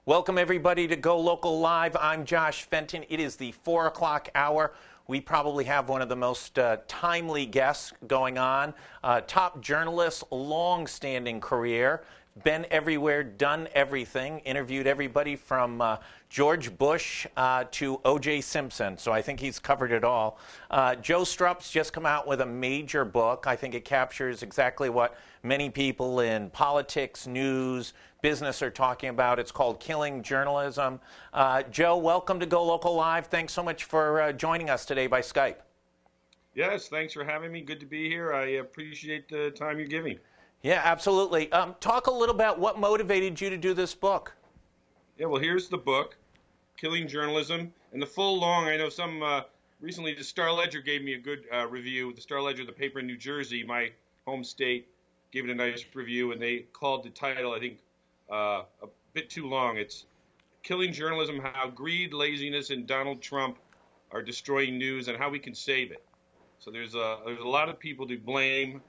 Welcome, everybody, to Go Local Live. I'm Josh Fenton. It is the 4 o'clock hour. We probably have one of the most timely guests going on. Top journalist, long-standing career, been everywhere, done everything, interviewed everybody from George Bush to O.J. Simpson, so I think he's covered it all. Joe Strupp's just come out with a major book. I think it captures exactly what many people in politics, news, business are talking about. It's called Killing Journalism. Joe, welcome to Go Local Live. Thanks so much for joining us today by Skype. Yes, thanks for having me. Good to be here. I appreciate the time you're giving. Yeah, absolutely. Talk a little about what motivated you to do this book. Yeah, well, here's the book, Killing Journalism. And the full long, I know some recently the Star-Ledger gave me a good review. The Star-Ledger, the paper in New Jersey, my home state, gave it a nice review, and they called the title, I think, a bit too long. It's Killing Journalism, How Greed, Laziness, and Donald Trump Are Destroying News and How We Can Save It. So there's a lot of people to blame,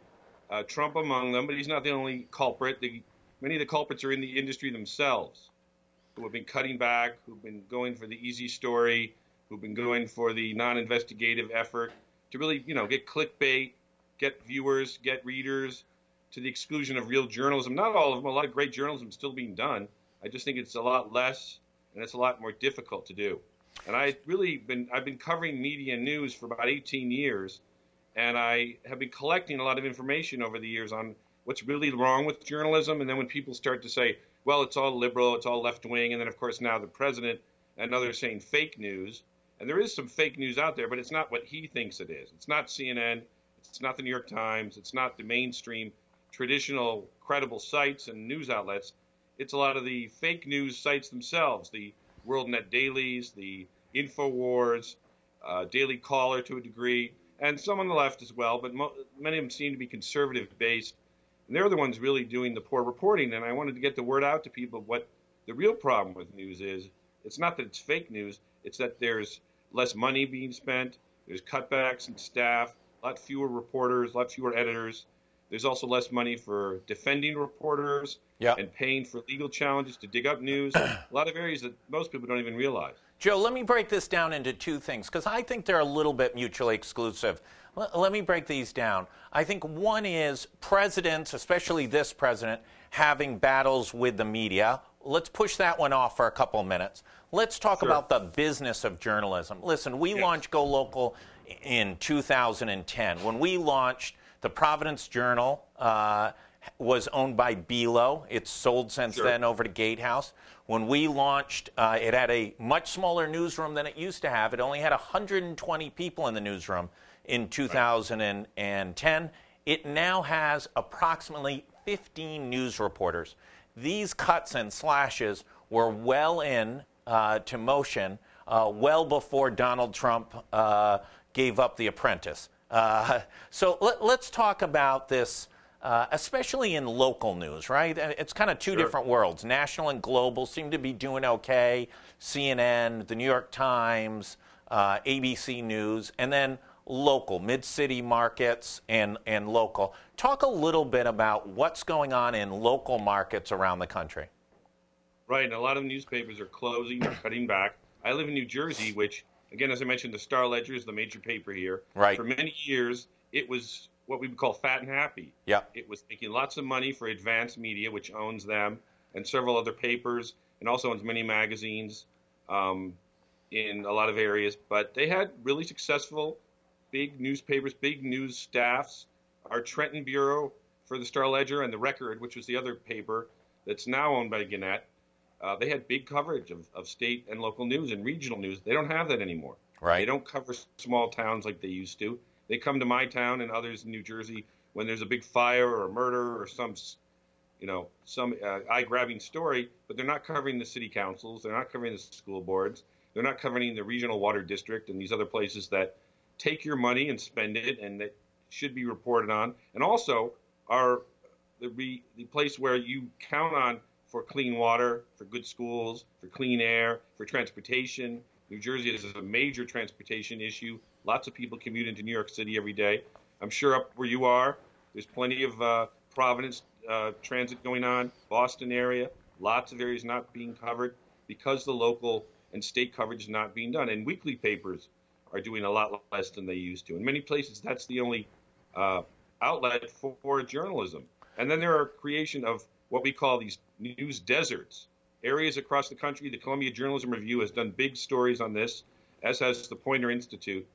Trump among them, but he's not the only culprit. Many of the culprits are in the industry themselves, who have been cutting back, who've been going for the easy story, who've been going for the non-investigative effort to really, get clickbait, get viewers, get readers, to the exclusion of real journalism. Not all of them. A lot of great journalism is still being done. I just think it's a lot less, and it's a lot more difficult to do. And I've been covering media and news for about 18 years, and I have been collecting a lot of information over the years on what's really wrong with journalism. And then when people start to say, well, it's all liberal, it's all left-wing, and then, of course, now the president and others saying fake news. And there is some fake news out there, but it's not what he thinks it is. It's not CNN. It's not the New York Times. It's not the mainstream traditional credible sites and news outlets. It's a lot of the fake news sites themselves, the WorldNet Dailies, the InfoWars, Daily Caller to a degree, and some on the left as well, but many of them seem to be conservative-based. And they're the ones really doing the poor reporting, and I wanted to get the word out to people of what the real problem with news is. It's not that it's fake news, it's that there's less money being spent, there's cutbacks in staff, a lot fewer reporters, a lot fewer editors. There's also less money for defending reporters and paying for legal challenges to dig up news. A lot of areas that most people don't even realize. Joe, let me break this down into two things, because I think they're a little bit mutually exclusive. Let me break these down. I think one is presidents, especially this president, having battles with the media. Let's push that one off for a couple of minutes. Let's talk about the business of journalism. Listen, we launched Go Local in 2010. When we launched, the Providence Journal was owned by Bilo. It's sold since then over to Gatehouse. When we launched, it had a much smaller newsroom than it used to have. It only had 120 people in the newsroom in 2010. It now has approximately 15 news reporters. These cuts and slashes were well into motion well before Donald Trump gave up The Apprentice. So let's talk about this, especially in local news, right? It's kind of two different worlds. National and global seem to be doing okay. CNN, the New York Times, ABC News, and then local, mid-city markets and local. Talk a little bit about what's going on in local markets around the country. Right, and a lot of newspapers are closing or cutting back. I live in New Jersey, which, again, as I mentioned, the Star-Ledger is the major paper here. Right. For many years, it was what we would call fat and happy. Yeah. It was making lots of money for Advance Media, which owns them, and several other papers, and also owns many magazines in a lot of areas. But they had really successful big newspapers, big news staffs. Our Trenton Bureau for the Star-Ledger and the Record, which was the other paper that's now owned by Gannett, they had big coverage of state and local news and regional news. They don't have that anymore. Right. They don't cover small towns like they used to. They come to my town and others in New Jersey when there's a big fire or a murder or some eye-grabbing story, but they're not covering the city councils. They're not covering the school boards. They're not covering the regional water district and these other places that take your money and spend it and that should be reported on, and also are the place where you count on for clean water, for good schools, for clean air, for transportation. New Jersey is a major transportation issue. Lots of people commute into New York City every day. I'm sure up where you are, there's plenty of Providence transit going on, Boston area, Lots of areas not being covered because the local and state coverage is not being done. And weekly papers are doing a lot less than they used to. In many places, that's the only outlet for journalism. And then there are creation of what we call these news deserts. Areas across the country, the Columbia Journalism Review has done big stories on this, as has the Poynter Institute.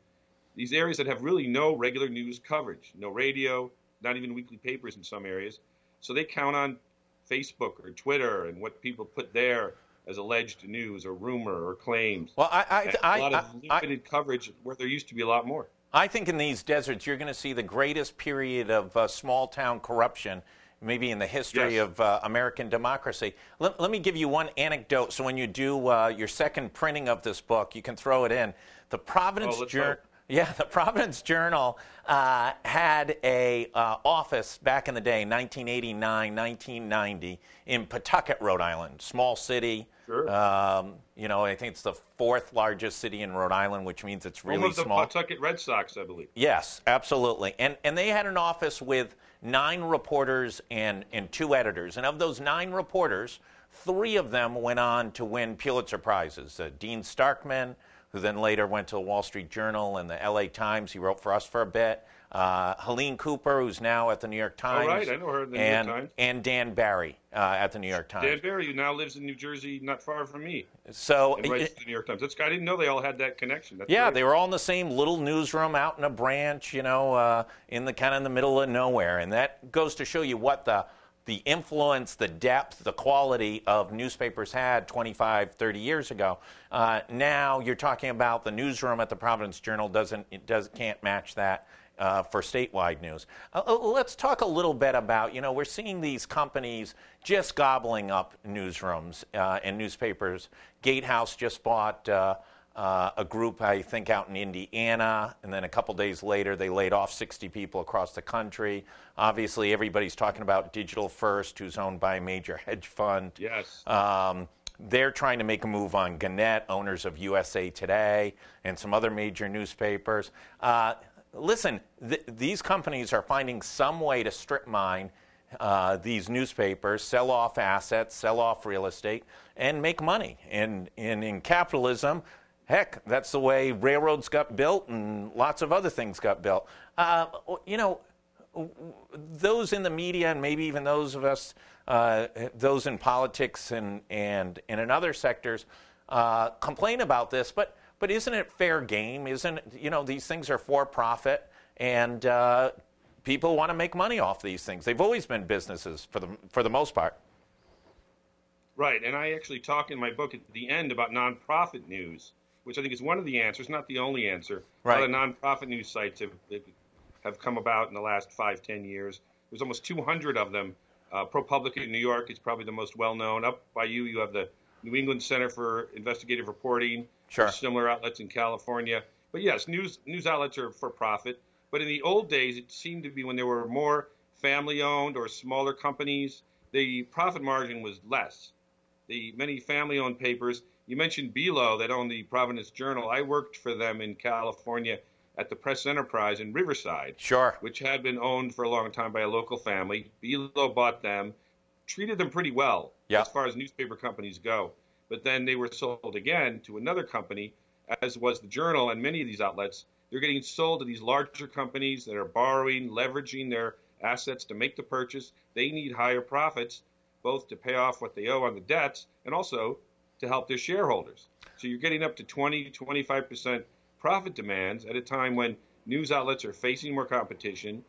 These areas that have really no regular news coverage, no radio, not even weekly papers in some areas. So they count on Facebook or Twitter and what people put there as alleged news or rumor or claims. Well, a lot of limited coverage where there used to be a lot more. I think in these deserts, you're going to see the greatest period of small-town corruption maybe in the history of American democracy. Let me give you one anecdote. So when you do your second printing of this book, you can throw it in. The Providence Journal. Yeah, the Providence Journal had a office back in the day, 1989, 1990, in Pawtucket, Rhode Island, small city. Sure. You know, I think it's the fourth largest city in Rhode Island, which means it's really small. Home of the Pawtucket Red Sox, I believe. Yes, absolutely. And they had an office with 9 reporters and 2 editors. And of those 9 reporters, 3 of them went on to win Pulitzer Prizes. Dean Starkman, who then later went to the Wall Street Journal and the LA Times. He wrote for us for a bit. Helene Cooper, who's now at the New York Times. Oh, right, I know her at the New York Times. And Dan Barry at the New York Times. Dan Barry, who now lives in New Jersey, not far from me. So, and writes for the New York Times. I didn't know they all had that connection. That's yeah, great. They were all in the same little newsroom out in a branch, you know, in the kind of in the middle of nowhere. And that goes to show you what the influence, the depth, the quality of newspapers had 25, 30 years ago. Now you're talking about the newsroom at the Providence Journal can't match that for statewide news. Let's talk a little bit about, you know, we're seeing these companies just gobbling up newsrooms and newspapers. Gatehouse just bought a group, I think, out in Indiana, and then a couple days later they laid off 60 people across the country. Obviously, everybody's talking about Digital First, who's owned by a major hedge fund. Yes. They're trying to make a move on Gannett, owners of USA Today, and some other major newspapers. Listen, these companies are finding some way to strip mine these newspapers, sell off assets, sell off real estate, and make money. And in capitalism, heck, that's the way railroads got built and lots of other things got built. You know, those in the media and maybe even those of us, those in politics and in other sectors complain about this, but isn't it fair game? Isn't, you know, these things are for profit and people want to make money off these things. They've always been businesses for the most part. Right, and I actually talk in my book at the end about nonprofit news, which I think is one of the answers, not the only answer. Right. A lot of nonprofit news sites have come about in the last 5-10 years. There's almost 200 of them. ProPublica in New York is probably the most well-known. Up by you have the New England Center for Investigative Reporting. Sure. There's similar outlets in California. But yes, news outlets are for profit. But in the old days, it seemed to be when there were more family-owned or smaller companies, the profit margin was less. The many family-owned papers, you mentioned Belo that owned the Providence Journal. I worked for them in California at the Press Enterprise in Riverside, sure, which had been owned for a long time by a local family. Belo bought them, treated them pretty well as far as newspaper companies go. But then they were sold again to another company, as was the Journal, and many of these outlets. They're getting sold to these larger companies that are borrowing, leveraging their assets to make the purchase. They need higher profits, both to pay off what they owe on the debts and also to help their shareholders. So you're getting up to 20, 25% profit demands at a time when news outlets are facing more competition,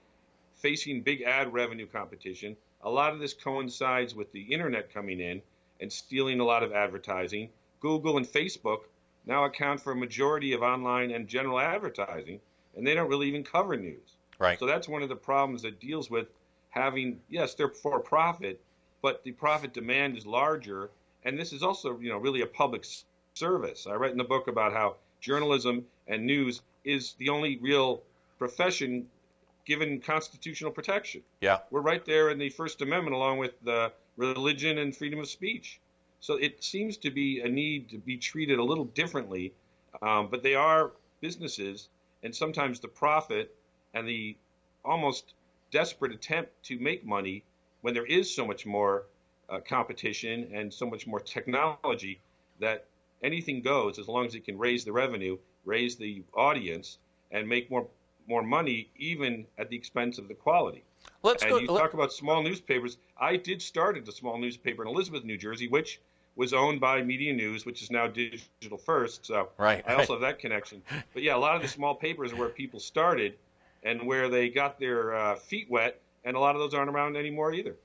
facing big ad revenue competition. A lot of this coincides with the internet coming in and stealing a lot of advertising. Google and Facebook now account for a majority of online and general advertising, and they don't really even cover news. Right. So that's one of the problems that deals with having, yes, they're for profit, but the profit demand is larger, and this is also, you know, really a public service. I write in the book about how journalism and news is the only real profession given constitutional protection. Yeah. We're right there in the First Amendment along with the religion and freedom of speech. So it seems to be a need to be treated a little differently, but they are businesses, and sometimes the profit and the almost desperate attempt to make money when there is so much more competition and so much more technology that anything goes as long as it can raise the revenue, raise the audience, and make more money, even at the expense of the quality. You talk about small newspapers. I did start at a small newspaper in Elizabeth, New Jersey, which was owned by Media News, which is now Digital First. So I also have that connection. But yeah, a lot of the small papers are where people started and where they got their feet wet, and a lot of those aren't around anymore either.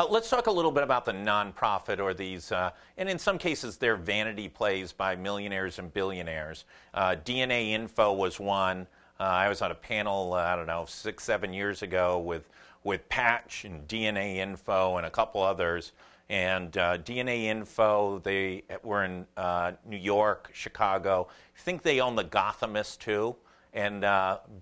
Let's talk a little bit about the nonprofit, or these, and in some cases they're vanity plays by millionaires and billionaires. DNA Info was one. I was on a panel, I don't know, 6, 7 years ago with Patch and DNA Info and a couple others. And DNA Info, they were in New York, Chicago. I think they own the Gothamist too. And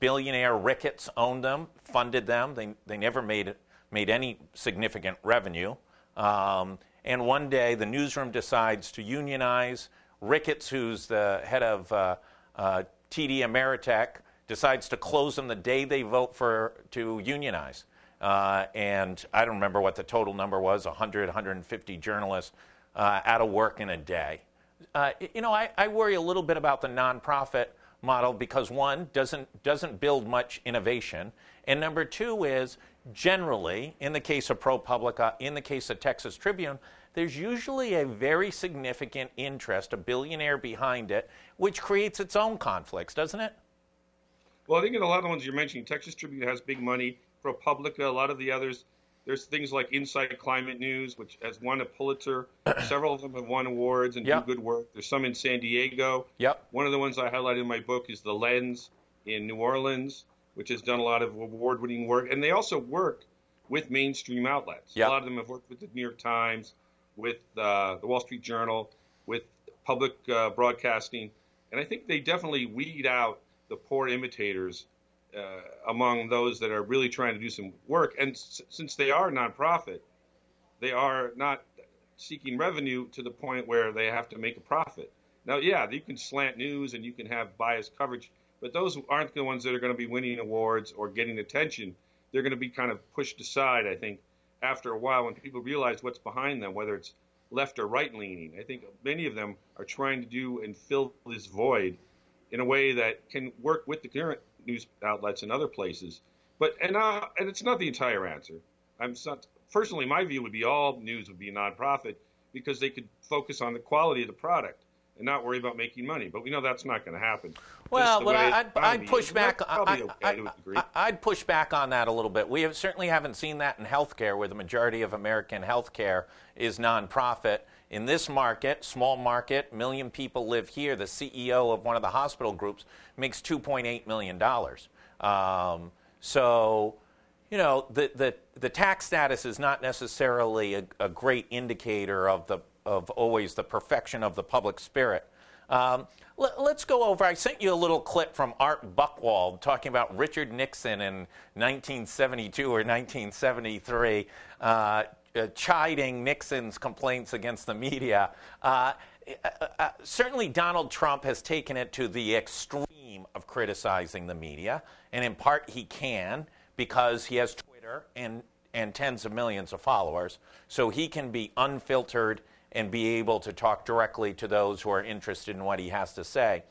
billionaire Ricketts owned them, funded them. They never made any significant revenue. And one day the newsroom decides to unionize. Ricketts, who's the head of TD Ameritech, decides to close them the day they vote to unionize. And I don't remember what the total number was, 100, 150 journalists out of work in a day. I worry a little bit about the nonprofit model because, one, doesn't build much innovation, and number two is generally, in the case of ProPublica, in the case of Texas Tribune, there's usually a very significant interest, a billionaire behind it, which creates its own conflicts, doesn't it? Well, I think in a lot of the ones you're mentioning, Texas Tribune has big money, ProPublica, a lot of the others, there's things like Inside Climate News, which has won a Pulitzer. Several of them have won awards and do good work. There's some in San Diego. One of the ones I highlighted in my book is The Lens in New Orleans, which has done a lot of award-winning work. And they also work with mainstream outlets. A lot of them have worked with the New York Times, with the Wall Street Journal, with public broadcasting. And I think they definitely weed out the poor imitators among those that are really trying to do some work. And since they are nonprofit, they are not seeking revenue to the point where they have to make a profit. Now, yeah, you can slant news and you can have biased coverage, but those aren't the ones that are going to be winning awards or getting attention. They're going to be kind of pushed aside, I think, after a while when people realize what's behind them, whether it's left or right-leaning. I think many of them are trying to do and fill this void in a way that can work with the current news outlets and other places. And it's not the entire answer. Personally, my view would be all news would be a nonprofit because they could focus on the quality of the product and not worry about making money. But we know that's not going to happen. Well, but I'd push back. I'd push back on that a little bit. We certainly haven't seen that in healthcare, where the majority of American healthcare is nonprofit. In this market, small market, million people live here, the CEO of one of the hospital groups makes $2.8 million. So, the tax status is not necessarily a great indicator of always the perfection of the public spirit. Let's go over, I sent you a little clip from Art Buchwald talking about Richard Nixon in 1972 or 1973, chiding Nixon's complaints against the media. Certainly Donald Trump has taken it to the extreme of criticizing the media, and in part he can because he has Twitter and tens of millions of followers, so he can be unfiltered and be able to talk directly to those who are interested in what he has to say.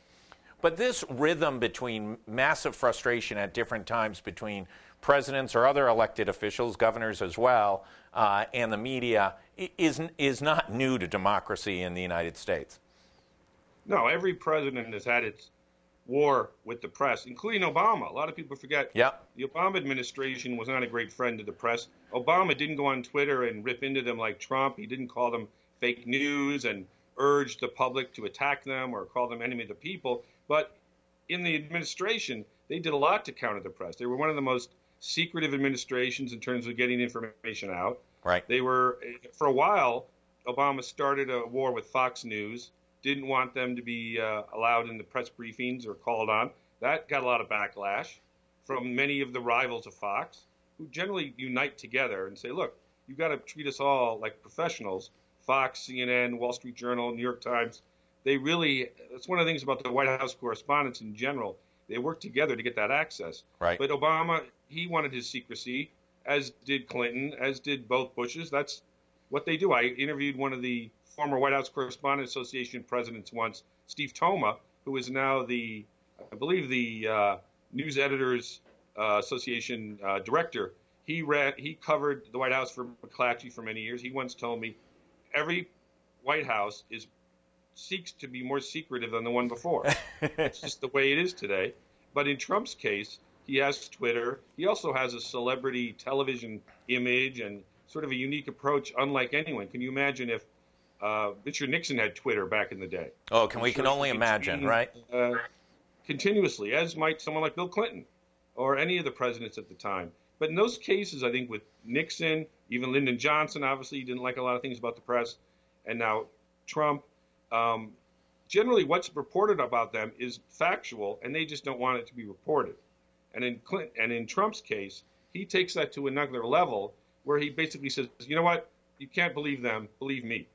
But this rhythm between massive frustration at different times between presidents or other elected officials, governors as well, and the media is not new to democracy in the United States. No, every president has had its war with the press, including Obama. A lot of people forget the Obama administration was not a great friend to the press. Obama didn't go on Twitter and rip into them like Trump. He didn't call them fake news and urge the public to attack them or call them enemy of the people. But in the administration, they did a lot to counter the press. They were one of the most secretive administrations in terms of getting information out. Right. They were, for a while, Obama started a war with Fox News, didn't want them to be allowed in the press briefings or called on. That got a lot of backlash from many of the rivals of Fox, who generally unite together and say, look, you've got to treat us all like professionals. Fox, CNN, Wall Street Journal, New York Times, that's one of the things about the White House correspondents in general. They work together to get that access. Right. But Obama, he wanted his secrecy, as did Clinton, as did both Bushes. That's what they do. I interviewed one of the former White House Correspondents Association presidents once, Steve Toma, who is now I believe the News Editors Association director. He covered the White House for McClatchy for many years. He once told me every White House seeks to be more secretive than the one before. It's just the way it is today. But in Trump's case, he has Twitter. He also has a celebrity television image and sort of a unique approach, unlike anyone. Can you imagine if Richard Nixon had Twitter back in the day? Oh, we can only imagine, right? Continuously, as might someone like Bill Clinton or any of the presidents at the time. But in those cases, I think with Nixon, even Lyndon Johnson, obviously, didn't like a lot of things about the press, and now Trump, generally what's reported about them is factual, and they just don't want it to be reported. And in Trump's case, he takes that to another level where he basically says, you know what, you can't believe them, believe me.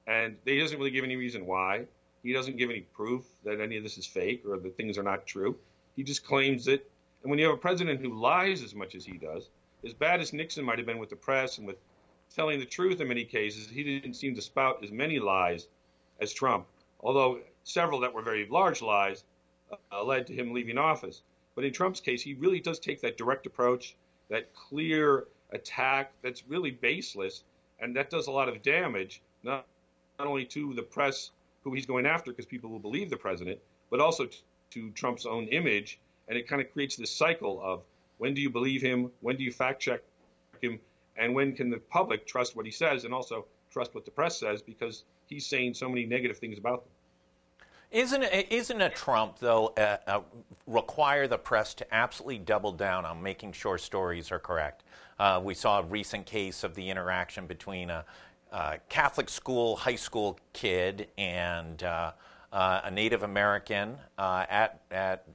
And he doesn't really give any reason why. He doesn't give any proof that any of this is fake or that things are not true. He just claims it. And when you have a president who lies as much as he does, as bad as Nixon might have been with the press and with telling the truth in many cases, he didn't seem to spout as many lies as Trump, although several that were very large lies led to him leaving office. But in Trump's case, he really does take that direct approach, that clear attack that's really baseless, and that does a lot of damage, not only to the press who he's going after because people will believe the president, but also to Trump's own image. And it kind of creates this cycle of when do you believe him, when do you fact check him, and when can the public trust what he says and also trust what the press says because he's saying so many negative things about them. Isn't a Trump, though, require the press to absolutely double down on making sure stories are correct? We saw a recent case of the interaction between a Catholic school, high school kid and a Native American at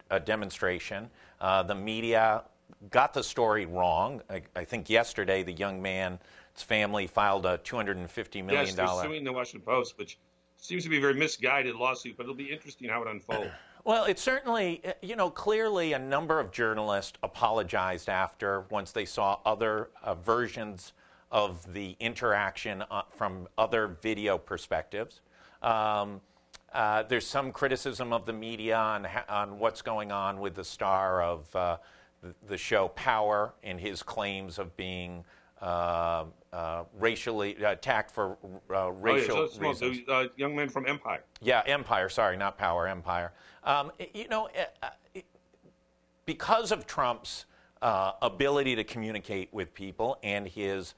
a demonstration. The media got the story wrong. I think yesterday the young man's family filed a $250 million. Yes, they're suing the Washington Post, which seems to be a very misguided lawsuit, but it'll be interesting how it unfolds. Well, it's certainly, clearly a number of journalists apologized once they saw other versions of the interaction from other video perspectives. There's some criticism of the media on what's going on with the star of the show Power and his claims of being racially attacked for racial reasons. The young man from Empire. Yeah, Empire. Sorry, not Power. Empire. Because of Trump's ability to communicate with people and his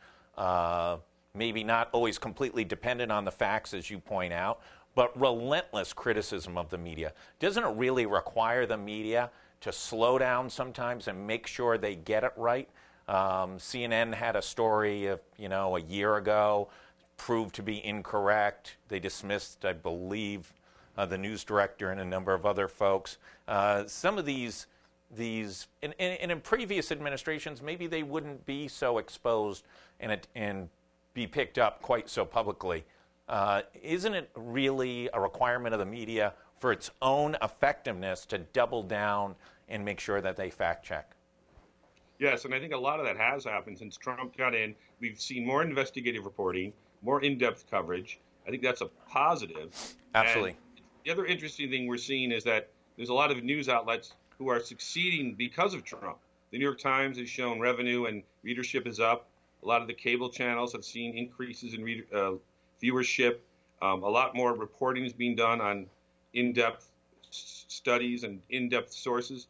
maybe not always completely dependent on the facts, as you point out, but relentless criticism of the media, doesn't it really require the media to slow down sometimes and make sure they get it right? CNN had a story of, a year ago, proved to be incorrect. They dismissed, I believe, the news director and a number of other folks. Some of these and in previous administrations, maybe they wouldn't be so exposed and be picked up quite so publicly. Isn't it really a requirement of the media for its own effectiveness to double down and make sure that they fact check? Yes, and I think a lot of that has happened since Trump got in. We've seen more investigative reporting, more in-depth coverage. I think that's a positive. Absolutely. And the other interesting thing we're seeing is that there's a lot of news outlets who are succeeding because of Trump. The New York Times has shown revenue and readership is up. A lot of the cable channels have seen increases in viewership. A lot more reporting is being done on in-depth studies and in-depth sources.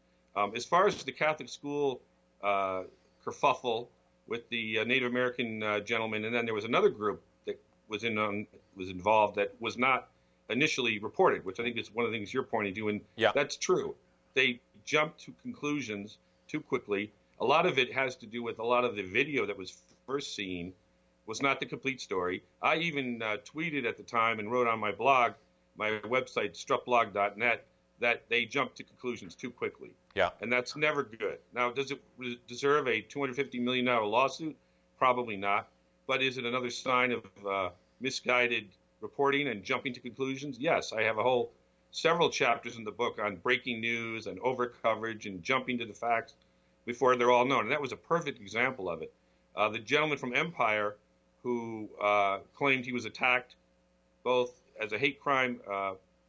As far as the Catholic school kerfuffle with the Native American gentleman, and then there was another group that was involved that was not initially reported, which I think is one of the things you're pointing to, and that's true. They jumped to conclusions too quickly. A lot of it has to do with a lot of the video that was first seen was not the complete story. I even tweeted at the time and wrote on my blog, my website, struppblog.net, that they jumped to conclusions too quickly. Yeah. And that's never good. Now, does it deserve a $250 million lawsuit? Probably not. But is it another sign of misguided reporting and jumping to conclusions? Yes. I have several chapters in the book on breaking news and over coverage and jumping to the facts before they're all known. And that was a perfect example of it. The gentleman from Empire who claimed he was attacked both as a hate crime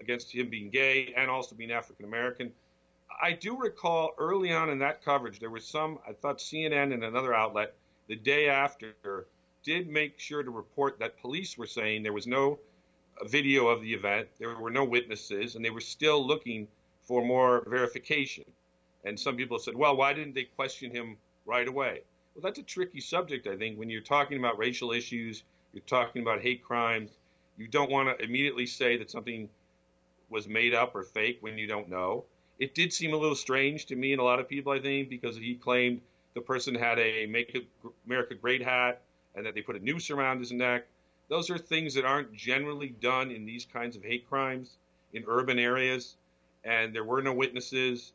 against him being gay and also being African American. I do recall early on in that coverage, there was some, I thought CNN and another outlet the day after did make sure to report that police were saying there was no video of the event, there were no witnesses, and they were still looking for more verification. And some people said, well, why didn't they question him right away? Well, that's a tricky subject, I think. When you're talking about racial issues, you're talking about hate crimes, you don't want to immediately say that something was made up or fake when you don't know. It did seem a little strange to me and a lot of people, I think, because he claimed the person had a Make America Great hat and that they put a noose around his neck. Those are things that aren't generally done in these kinds of hate crimes in urban areas, and there were no witnesses.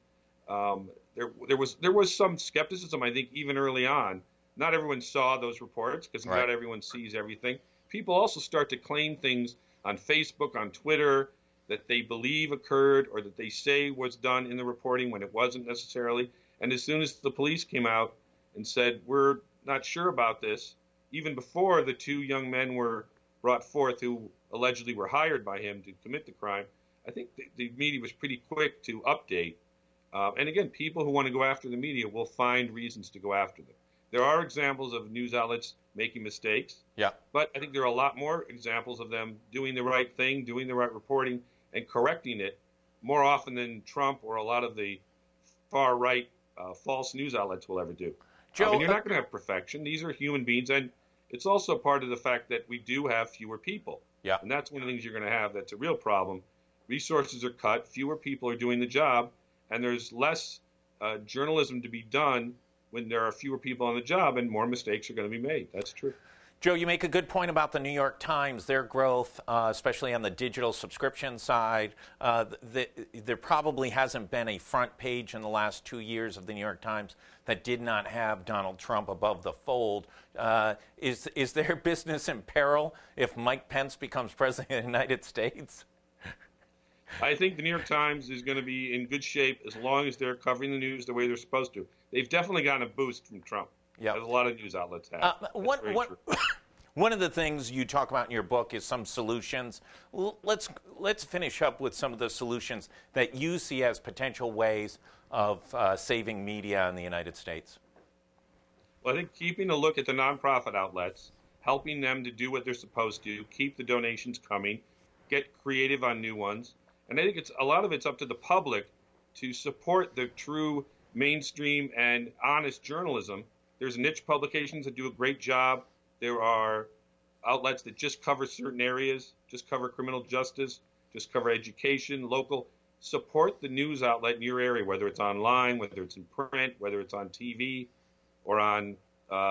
There was some skepticism, I think, even early on. Not everyone saw those reports because not everyone sees everything. People also start to claim things on Facebook, on Twitter, that they believe occurred or that they say was done in the reporting when it wasn't necessarily. And as soon as the police came out and said, we're not sure about this, even before the two young men were brought forth who allegedly were hired by him to commit the crime, I think the media was pretty quick to update. And again, people who want to go after the media will find reasons to go after them. There are examples of news outlets making mistakes, but I think there are a lot more examples of them doing the right thing, doing the right reporting, and correcting it more often than Trump or a lot of the far-right false news outlets will ever do. Joe, and you're not going to have perfection. These are human beings, and it's also part of the fact that we do have fewer people. And that's one of the things you're going to have that's a real problem. Resources are cut, fewer people are doing the job, and there's less journalism to be done when there are fewer people on the job, and more mistakes are going to be made. That's true. Joe, you make a good point about the New York Times, their growth, especially on the digital subscription side. There probably hasn't been a front page in the last 2 years of the New York Times that did not have Donald Trump above the fold. Is their business in peril if Mike Pence becomes president of the United States? I think the New York Times is going to be in good shape as long as they're covering the news the way they're supposed to. They've definitely gotten a boost from Trump. As a lot of news outlets have. One of the things you talk about in your book is some solutions. Let's finish up with some of the solutions that you see as potential ways of saving media in the United States. Well, I think keeping a look at the nonprofit outlets, helping them to do what they're supposed to, keep the donations coming, get creative on new ones. And I think a lot of it's up to the public to support the true mainstream and honest journalism. There's niche publications that do a great job. There are outlets that just cover certain areas, just cover criminal justice, just cover education, local. Support the news outlet in your area, whether it's online, whether it's in print, whether it's on TV or on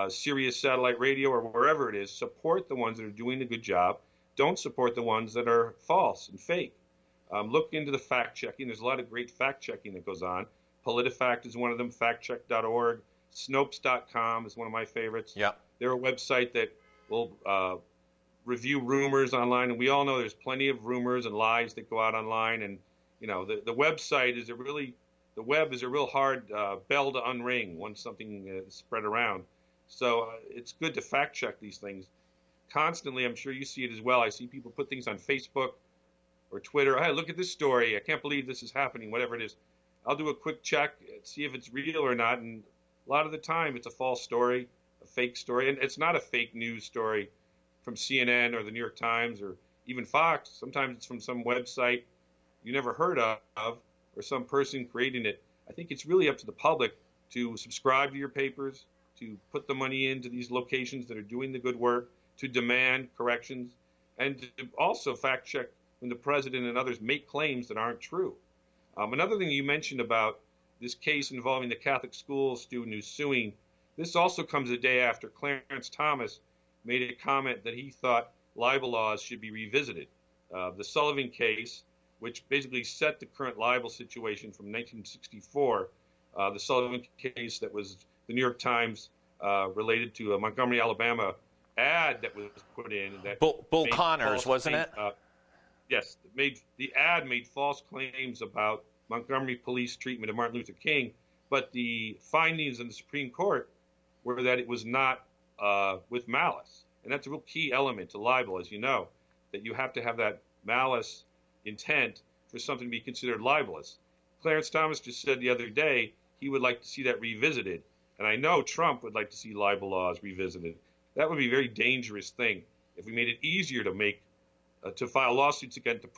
Sirius satellite radio or wherever it is. Support the ones that are doing a good job. Don't support the ones that are false and fake. Look into the fact-checking. There's a lot of great fact-checking that goes on. PolitiFact is one of them, factcheck.org. Snopes.com is one of my favorites. They're a website that will review rumors online, and we all know there's plenty of rumors and lies that go out online. And you know, the website is the web is a real hard bell to unring once something is spread around. So it's good to fact check these things constantly. I'm sure you see it as well. I see people put things on Facebook or Twitter. Hey, look at this story. I can't believe this is happening. Whatever it is, I'll do a quick check, see if it's real or not, and a lot of the time, it's a false story, a fake story, and it's not a fake news story from CNN or the New York Times or even Fox. Sometimes it's from some website you never heard of or some person creating it. I think it's really up to the public to subscribe to your papers, to put the money into these locations that are doing the good work, to demand corrections, and to also fact check when the president and others make claims that aren't true. Another thing you mentioned about this case involving the Catholic school student who's suing, this also comes a day after Clarence Thomas made a comment that he thought libel laws should be revisited. The Sullivan case, which basically set the current libel situation from 1964, the Sullivan case that was the New York Times related to a Montgomery, Alabama ad that was put in. That Bull Connors, wasn't it? Yes, the ad made false claims about Montgomery police treatment of Martin Luther King, but the findings in the Supreme Court were that it was not with malice. And that's a real key element to libel, as you know, that you have to have that malice intent for something to be considered libelous. Clarence Thomas just said the other day he would like to see that revisited. And I know Trump would like to see libel laws revisited. That would be a very dangerous thing if we made it easier to file lawsuits against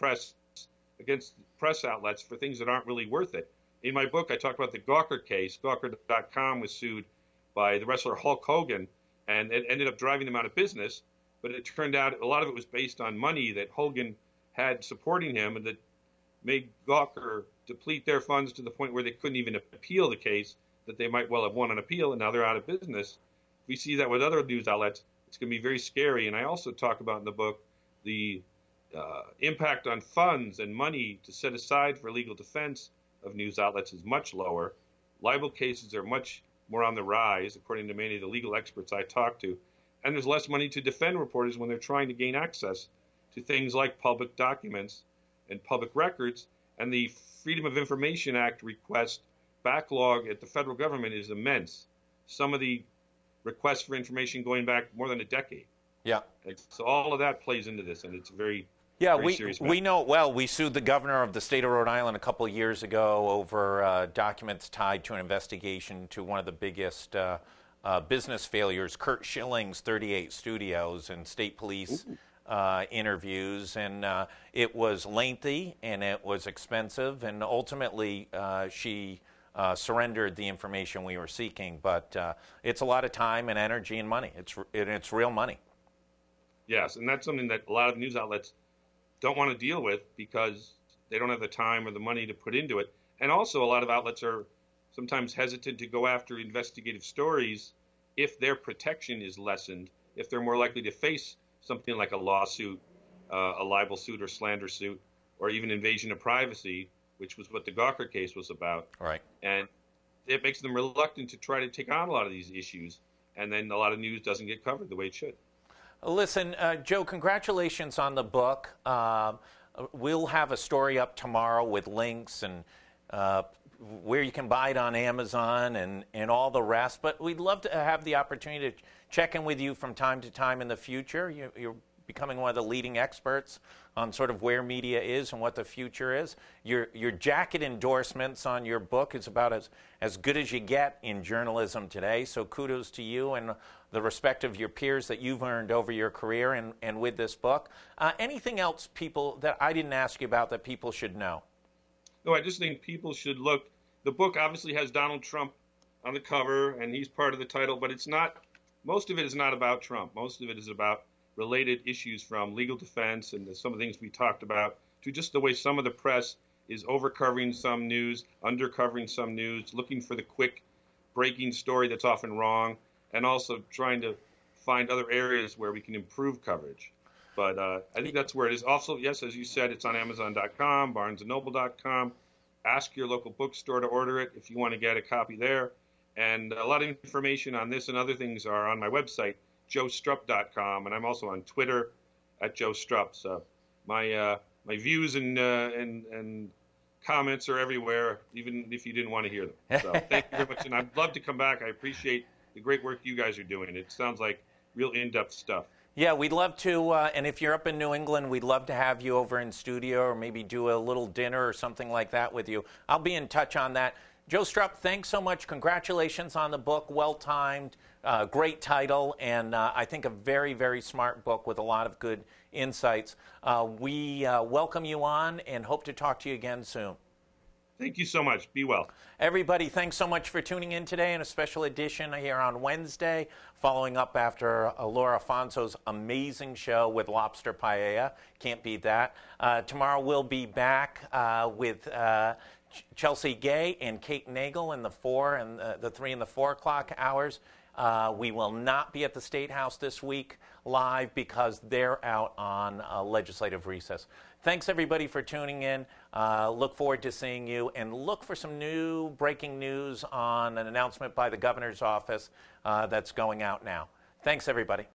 press outlets for things that aren't really worth it. In my book, I talk about the Gawker case. Gawker.com was sued by the wrestler Hulk Hogan, and it ended up driving them out of business. But it turned out a lot of it was based on money that Hogan had supporting him, and that made Gawker deplete their funds to the point where they couldn't even appeal the case, that they might well have won an appeal, and now they're out of business. If we see that with other news outlets, it's going to be very scary. And I also talk about in the book the impact on funds and money to set aside for legal defense of news outlets is much lower. Libel cases are much more on the rise, according to many of the legal experts I talk to. And there's less money to defend reporters when they're trying to gain access to things like public documents and public records. And the Freedom of Information Act request backlog at the federal government is immense. Some of the requests for information going back more than a decade. Yeah. And so all of that plays into this, and it's very serious matter. We know it well. We sued the governor of the state of Rhode Island a couple of years ago over documents tied to an investigation to one of the biggest business failures, Kurt Schilling's 38 Studios and state police interviews. And it was lengthy and it was expensive. And ultimately, she surrendered the information we were seeking. But it's a lot of time and energy and money. It's real money. Yes, and that's something that a lot of news outlets don't want to deal with because they don't have the time or the money to put into it. And also a lot of outlets are sometimes hesitant to go after investigative stories if their protection is lessened, if they're more likely to face something like a lawsuit, a libel suit or slander suit, or even invasion of privacy, which was what the Gawker case was about. Right. And it makes them reluctant to try to take on a lot of these issues. And then a lot of news doesn't get covered the way it should. Listen, Joe, congratulations on the book. We'll have a story up tomorrow with links and where you can buy it on Amazon and all the rest. But we'd love to have the opportunity to check in with you from time to time in the future. You're becoming one of the leading experts on sort of where media is and what the future is. Your jacket endorsements on your book is about as good as you get in journalism today. So kudos to you and the respect of your peers that you've earned over your career and with this book. Anything else, people, that I didn't ask you about that people should know? No, I just think people should look. The book obviously has Donald Trump on the cover, and he's part of the title, but it's not. Most of it is not about Trump. Most of it is about related issues, from legal defense and some of the things we talked about to just the way some of the press is overcovering some news, undercovering some news, looking for the quick breaking story that's often wrong, and also trying to find other areas where we can improve coverage. But I think that's where it is. Also, yes, as you said, it's on Amazon.com, BarnesandNoble.com. Ask your local bookstore to order it if you want to get a copy there. And a lot of information on this and other things are on my website, joestrupp.com, and I'm also on Twitter at Joe Strupp. So my views and comments are everywhere, even if you didn't want to hear them. So thank you very much, and I'd love to come back. I appreciate the great work you guys are doing. It sounds like real in-depth stuff. Yeah, we'd love to, and if you're up in New England, we'd love to have you over in studio or maybe do a little dinner or something like that with you. I'll be in touch on that. Joe Strupp, thanks so much. Congratulations on the book. Well-timed, great title, and I think a very, very smart book with a lot of good insights. We welcome you on and hope to talk to you again soon. Thank you so much. Be well. Everybody, thanks so much for tuning in today in a special edition here on Wednesday, following up after Laura Afonso's amazing show with Lobster Paella. Can't beat that. Tomorrow we'll be back with Chelsea Gay and Kate Nagel in the 3 and the 4 o'clock hours. We will not be at the State House this week live because they're out on legislative recess. Thanks, everybody, for tuning in. Look forward to seeing you, and look for some new breaking news on an announcement by the governor's office that's going out now. Thanks, everybody.